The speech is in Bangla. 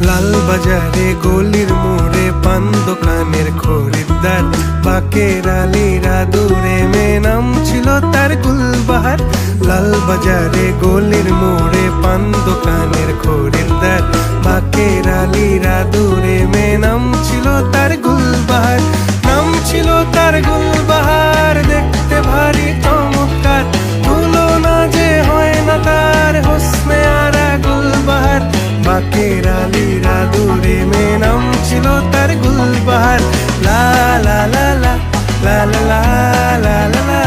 লাল বাজারে গলির মোড়ে পান দোকানের খরিদ্দার, বাকের আলীরা দূরে মেয়ে নাম ছিল তার গুলবাহার। লাল বাজারে গলির মোড়ে পান দোকানের খরিদ্দার, বাকের আলীরা দূরে মেয়ে নাম ছিল তার গুলবাহার। নাম ছিল তার গুলবাহার, দেখতে ভারী চমৎকার, তুলনা যে হয় না তার হোসনে আরা গুলবাহার। বাকের আলীরা দূরে মেয়ে নাম ছিল তার গুলবাহার। লা লা লা লা লা লা লা লা লা লা।